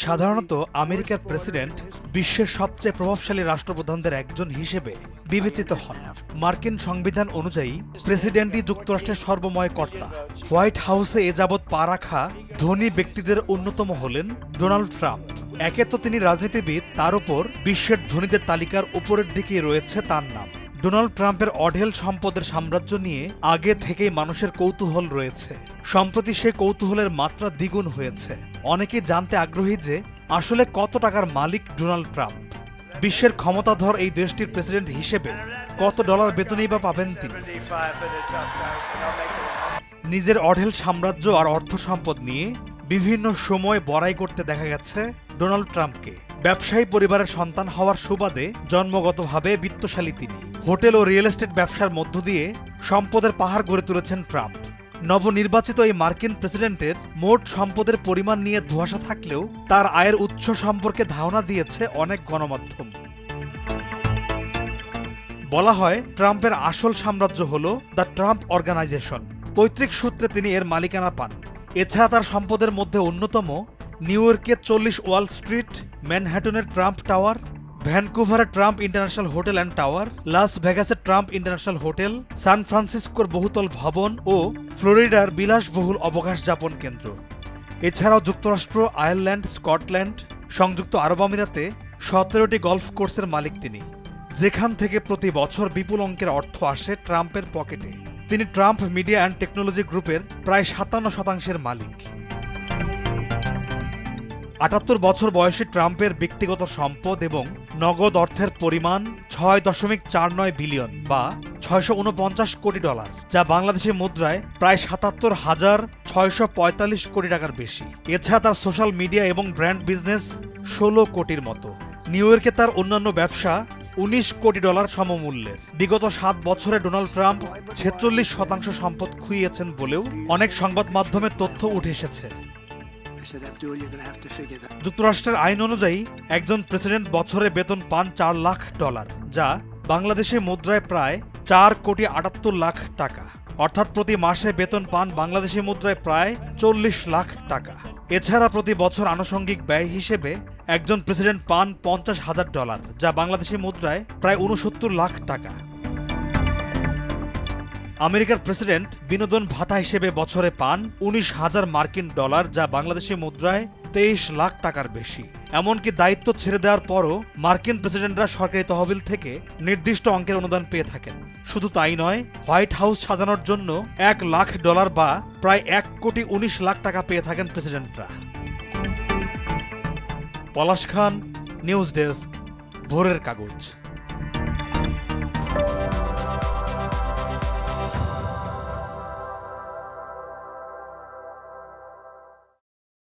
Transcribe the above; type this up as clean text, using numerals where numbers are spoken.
সাধারণত আমেরিকার প্রেসিডেন্ট বিশ্বের সবচেয়ে প্রভাবশালী রাষ্ট্রপ্রধানদের একজন হিসেবে বিবেচিত হন। মার্কিন সংবিধান অনুযায়ী প্রেসিডেন্টই যুক্তরাষ্ট্রের সর্বময় কর্তা। হোয়াইট হাউসে এ যাবৎ পা রাখা ধনী ব্যক্তিদের অন্যতম হলেন ডোনাল্ড ট্রাম্প। একে তো তিনি রাজনীতিবিদ, তার উপর বিশ্বের ধনীদের তালিকার উপরের দিকেই রয়েছে তার নাম। ডোনাল্ড ট্রাম্পের অঢেল সম্পদের সাম্রাজ্য নিয়ে আগে থেকেই মানুষের কৌতূহল রয়েছে। সম্প্রতি সে কৌতূহলের মাত্রা দ্বিগুণ হয়েছে। অনেকেই জানতে আগ্রহী যে আসলে কত টাকার মালিক ডোনাল্ড ট্রাম্প। বিশ্বের ক্ষমতাধর এই দেশটির প্রেসিডেন্ট হিসেবে কত ডলার বেতনই বা পাবেন তিনি। নিজের অঢেল সাম্রাজ্য আর অর্থ সম্পদ নিয়ে বিভিন্ন সময় বড়াই করতে দেখা গেছে ডোনাল্ড ট্রাম্পকে। ব্যবসায়ী পরিবারের সন্তান হওয়ার সুবাদে জন্মগতভাবে বিত্তশালী তিনি। হোটেল ও রিয়েল এস্টেট ব্যবসার মধ্য দিয়ে সম্পদের পাহাড় গড়ে তুলেছেন ট্রাম্প। নবনির্বাচিত এই মার্কিন প্রেসিডেন্টের মোট সম্পদের পরিমাণ নিয়ে ধোঁয়াশা থাকলেও তার আয়ের উৎস সম্পর্কে ধারণা দিয়েছে অনেক গণমাধ্যম। বলা হয় ট্রাম্পের আসল সাম্রাজ্য হল দ্য ট্রাম্প অর্গানাইজেশন। পৈতৃক সূত্রে তিনি এর মালিকানা পান। এছাড়া তার সম্পদের মধ্যে অন্যতম নিউ ইয়র্কের 40 ওয়াল স্ট্রিট, ম্যানহাটনের ট্রাম্প টাওয়ার, ভ্যানকুভারের Trump International Hotel and Tower, Las ভেগাসের ট্রাম্প ইন্টারন্যাশনাল হোটেল, সান ফ্রান্সিসকোর বহুতল ভবন ও ফ্লোরিডার বিলাসবহুল অবকাশ যাপন কেন্দ্র। এছাড়াও যুক্তরাষ্ট্র, আয়ারল্যান্ড, স্কটল্যান্ড, সংযুক্ত আরব আমিরাতে 17টি গলফ কোর্সের মালিক তিনি, যেখান থেকে প্রতি বছর বিপুল অঙ্কের অর্থ আসে ট্রাম্পের পকেটে। তিনি ট্রাম্প মিডিয়া অ্যান্ড টেকনোলজি গ্রুপের প্রায় 57% মালিক। 78 বছর বয়সী ট্রাম্পের ব্যক্তিগত সম্পদ এবং নগদ অর্থের পরিমাণ 6.49 বিলিয়ন বা 649 কোটি ডলার, যা বাংলাদেশি মুদ্রায় প্রায় 77,645 কোটি টাকার বেশি। এছাড়া তার সোশ্যাল মিডিয়া এবং ব্র্যান্ড বিজনেস 16 কোটির মতো। নিউ ইয়র্কে তার অন্যান্য ব্যবসা 19 কোটি ডলার সমমূল্যের। বিগত 7 বছরে ডোনাল্ড ট্রাম্প 46% সম্পদ খুইয়েছেন বলেও অনেক সংবাদ মাধ্যমে তথ্য উঠে এসেছে। যুক্তরাষ্ট্রের আইন অনুযায়ী একজন প্রেসিডেন্ট বছরে বেতন পান $4 লাখ, যা বাংলাদেশে মুদ্রায় প্রায় 4,78 লাখ টাকা। অর্থাৎ প্রতি মাসে বেতন পান বাংলাদেশি মুদ্রায় প্রায় 40 লাখ টাকা। এছাড়া প্রতি বছর আনুষঙ্গিক ব্যয় হিসেবে একজন প্রেসিডেন্ট পান $50,000, যা বাংলাদেশি মুদ্রায় প্রায় 69 লাখ টাকা। আমেরিকার প্রেসিডেন্ট বিনোদন ভাতা হিসেবে বছরে পান $19,000 মার্কিন, যা বাংলাদেশি মুদ্রায় 23 লাখ টাকার বেশি। এমনকি দায়িত্ব ছেড়ে দেওয়ার পরও মার্কিন প্রেসিডেন্টরা সরকারি তহবিল থেকে নির্দিষ্ট অঙ্কের অনুদান পেয়ে থাকেন। শুধু তাই নয়, হোয়াইট হাউস সাজানোর জন্য $1 লাখ বা প্রায় 1,19 লাখ টাকা পেয়ে থাকেন প্রেসিডেন্টরা। পলাশ খান, নিউজ ডেস্ক, ভোরের কাগজ।